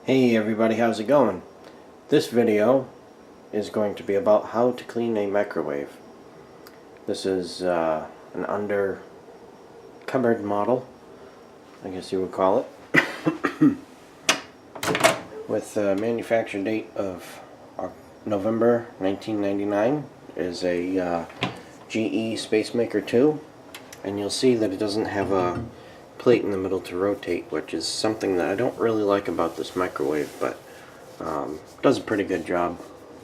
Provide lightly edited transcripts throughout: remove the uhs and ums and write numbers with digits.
Hey everybody, how's it going? This video is going to be about how to clean a microwave. This is an under cupboard model, I guess you would call it, with a manufacture date of November 1999. It is a GE Spacemaker 2, and you'll see that it doesn't have a plate in the middle to rotate, which is something that I don't really like about this microwave, but does a pretty good job.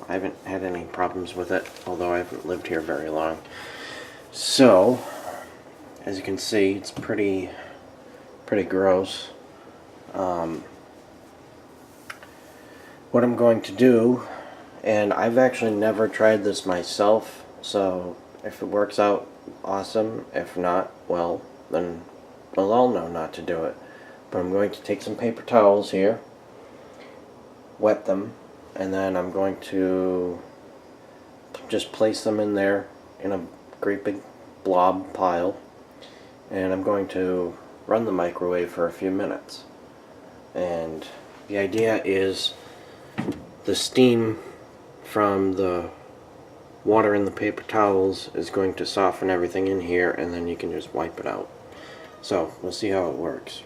I haven't had any problems with it, although I haven't lived here very long. So, as you can see, it's pretty gross. What I'm going to do, and I've actually never tried this myself, so if it works out, awesome. If not, well, then we'll all know not to do it. But I'm going to take some paper towels here, wet them, and then I'm going to just place them in there in a great big blob pile, and I'm going to run the microwave for a few minutes. And the idea is the steam from the water in the paper towels is going to soften everything in here, and then you can just wipe it out. So we'll see how it works.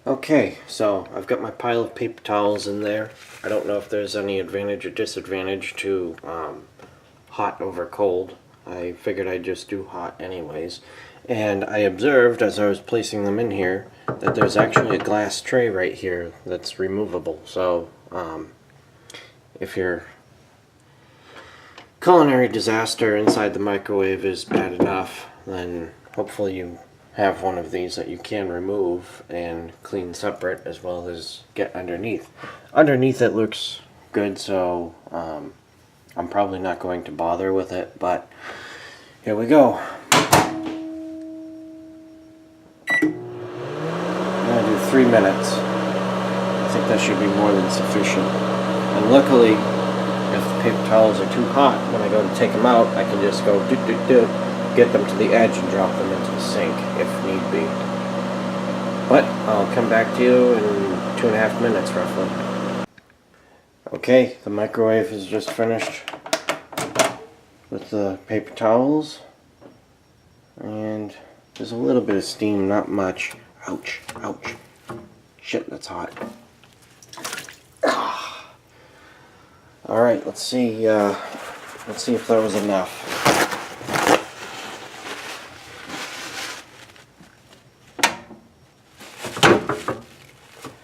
Okay, so I've got my pile of paper towels in there. I don't know if there's any advantage or disadvantage to hot over cold. I figured I'd just do hot anyways. And I observed as I was placing them in here that there's actually a glass tray right here that's removable. So if your culinary disaster inside the microwave is bad enough, then hopefully you have one of these that you can remove and clean separate, as well as get underneath. Underneath it looks good, so I'm probably not going to bother with it, but here we go. I'm going to do 3 minutes. I think that should be more than sufficient. And luckily, if the paper towels are too hot, when I go to take them out, I can just go get them to the edge and drop them into the sink if need be. But I'll come back to you in 2.5 minutes roughly. Okay, the microwave is just finished with the paper towels, and there's a little bit of steam, not much. Ouch, ouch. Shit, that's hot. Alright, let's see if that was enough.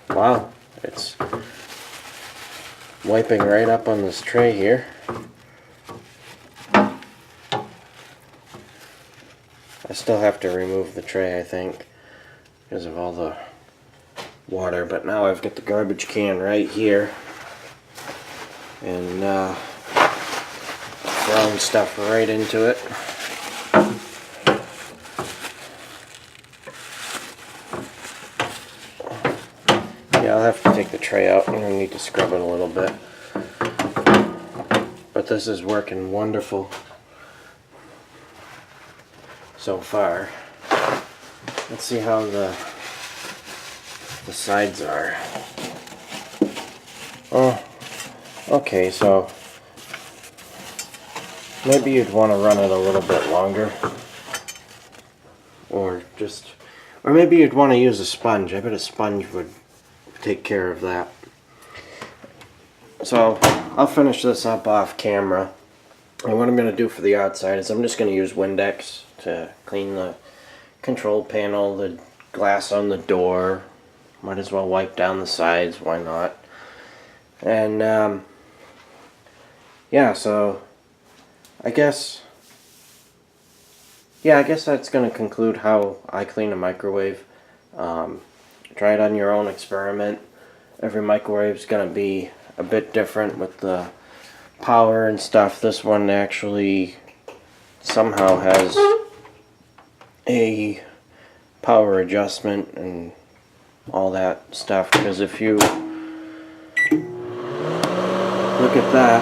Wow, it's wiping right up on this tray here. I still have to remove the tray, I think, because of all the water, but now I've got the garbage can right here, and throwing stuff right into it. Yeah, I'll have to take the tray out. I'm going to need to scrub it a little bit. But this is working wonderful so far. Let's see how the sides are. Oh, okay, so maybe you'd want to run it a little bit longer. Or maybe you'd want to use a sponge. I bet a sponge would take care of that. So I'll finish this up off camera, and what I'm going to do for the outside is I'm just going to use Windex to clean the control panel, the glass on the door. Might as well wipe down the sides, why not? And yeah, so I guess that's going to conclude how I clean a microwave. Try it on your own, experiment. Every microwave is going to be a bit different with the power and stuff. This one actually somehow has a power adjustment and all that stuff, because if you look at that,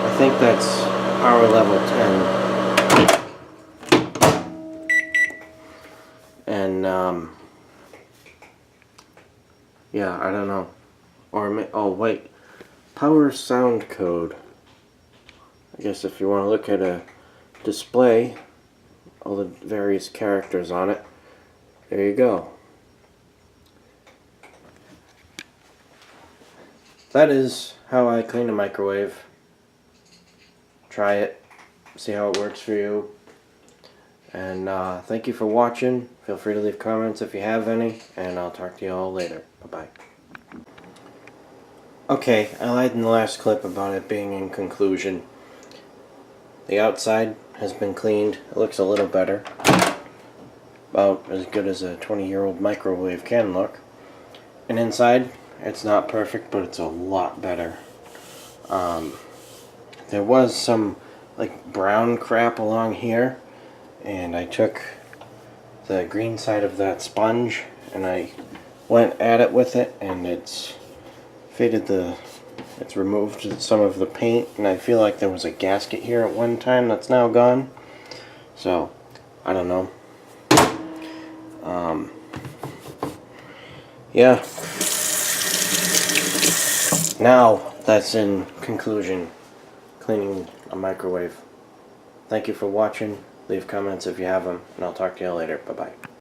I think that's power level 10. And Yeah, I don't know. Or, oh wait, power sound code. I guess if you want to look at a display, all the various characters on it, there you go. That is how I clean a microwave. Try it, see how it works for you. And thank you for watching. Feel free to leave comments if you have any, and I'll talk to you all later. Bye-bye. Okay, I lied in the last clip about it being in conclusion. The outside has been cleaned. It looks a little better. About as good as a 20-year-old microwave can look. And inside, it's not perfect, but it's a lot better. There was some like brown crap along here, and I took the green side of that sponge and I went at it with it, and it's removed some of the paint, and I feel like there was a gasket here at one time that's now gone. So I don't know. Yeah. Now that's in conclusion, cleaning a microwave. Thank you for watching. Leave comments if you have them, and I'll talk to you later. Bye-bye.